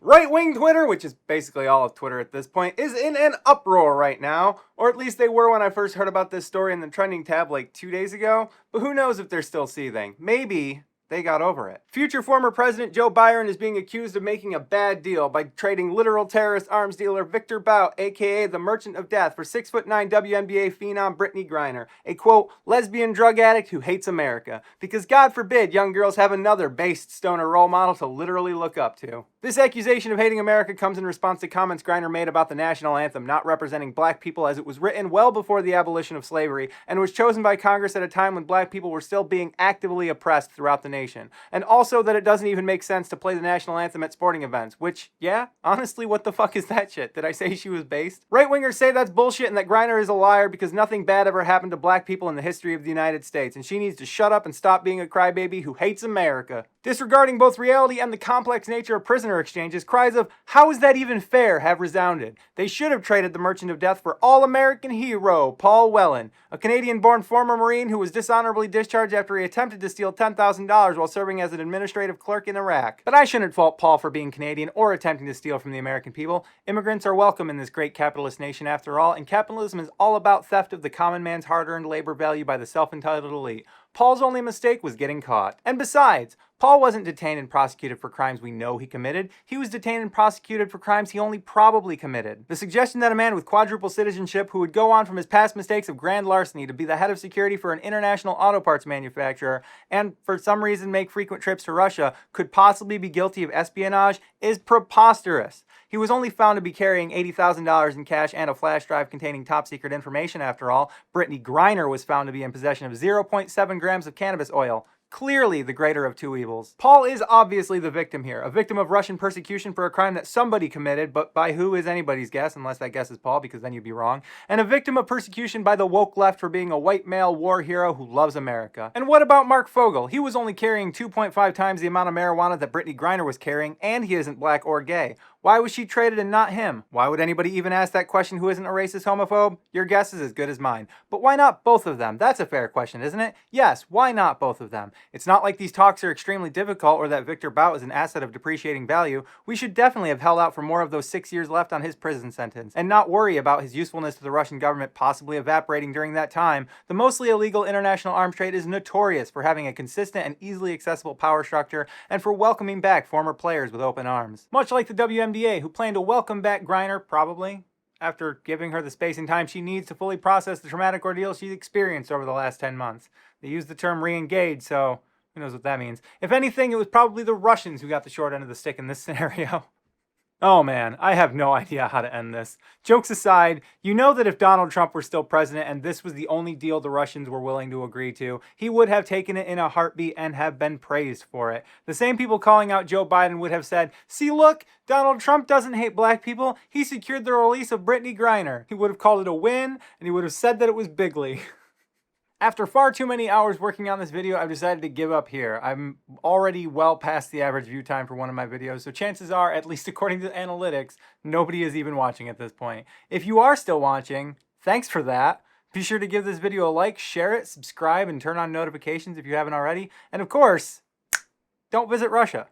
Right-wing Twitter, which is basically all of Twitter at this point, is in an uproar right now. Or at least they were when I first heard about this story in the trending tab like 2 days ago. But who knows if they're still seething. Maybe they got over it. Future former President Joe Biden is being accused of making a bad deal by trading literal terrorist arms dealer Viktor Bout, aka the Merchant of Death, for 6'9" WNBA phenom Brittney Griner, a quote, lesbian drug addict who hates America. Because God forbid young girls have another based stoner role model to literally look up to. This accusation of hating America comes in response to comments Griner made about the national anthem not representing black people, as it was written well before the abolition of slavery and was chosen by Congress at a time when black people were still being actively oppressed throughout the nation. And also that it doesn't even make sense to play the national anthem at sporting events, which, yeah, honestly, what the fuck is that shit? Did I say she was based? Right-wingers say that's bullshit and that Griner is a liar because nothing bad ever happened to black people in the history of the United States, and she needs to shut up and stop being a crybaby who hates America. Disregarding both reality and the complex nature of prisoner exchanges, cries of, how is that even fair, have resounded. They should have traded the Merchant of Death for all-American hero Paul Whelan, a Canadian-born former Marine who was dishonorably discharged after he attempted to steal $10,000 while serving as an administrative clerk in Iraq. But I shouldn't fault Paul for being Canadian or attempting to steal from the American people. Immigrants are welcome in this great capitalist nation after all, and capitalism is all about theft of the common man's hard-earned labor value by the self-entitled elite. Paul's only mistake was getting caught. And besides, Paul wasn't detained and prosecuted for crimes we know he committed. He was detained and prosecuted for crimes he only probably committed. The suggestion that a man with quadruple citizenship who would go on from his past mistakes of grand larceny to be the head of security for an international auto parts manufacturer and for some reason make frequent trips to Russia could possibly be guilty of espionage is preposterous. He was only found to be carrying $80,000 in cash and a flash drive containing top secret information after all. Brittney Griner was found to be in possession of 0.7 grams of cannabis oil. Clearly the greater of two evils. Paul is obviously the victim here, a victim of Russian persecution for a crime that somebody committed, but by who is anybody's guess, unless that guess is Paul, because then you'd be wrong, and a victim of persecution by the woke left for being a white male war hero who loves America. And what about Mark Fogel? He was only carrying 2.5 times the amount of marijuana that Brittney Griner was carrying, and he isn't black or gay. Why was she traded and not him? Why would anybody even ask that question who isn't a racist homophobe? Your guess is as good as mine. But why not both of them? That's a fair question, isn't it? Yes, why not both of them? It's not like these talks are extremely difficult or that Viktor Bout is an asset of depreciating value. We should definitely have held out for more of those 6 years left on his prison sentence and not worry about his usefulness to the Russian government possibly evaporating during that time. The mostly illegal international arms trade is notorious for having a consistent and easily accessible power structure and for welcoming back former players with open arms. Much like the WNBA, who plan to welcome back Griner, probably, after giving her the space and time she needs to fully process the traumatic ordeal she's experienced over the last 10 months. They use the term re-engage, so who knows what that means. If anything, it was probably the Russians who got the short end of the stick in this scenario. Oh man, I have no idea how to end this. Jokes aside, you know that if Donald Trump were still president and this was the only deal the Russians were willing to agree to, he would have taken it in a heartbeat and have been praised for it. The same people calling out Joe Biden would have said, see look, Donald Trump doesn't hate black people, he secured the release of Brittney Griner. He would have called it a win, and he would have said that it was bigly. After far too many hours working on this video, I've decided to give up here. I'm already well past the average view time for one of my videos, so chances are, at least according to the analytics, nobody is even watching at this point. If you are still watching, thanks for that. Be sure to give this video a like, share it, subscribe, and turn on notifications if you haven't already. And of course, don't visit Russia.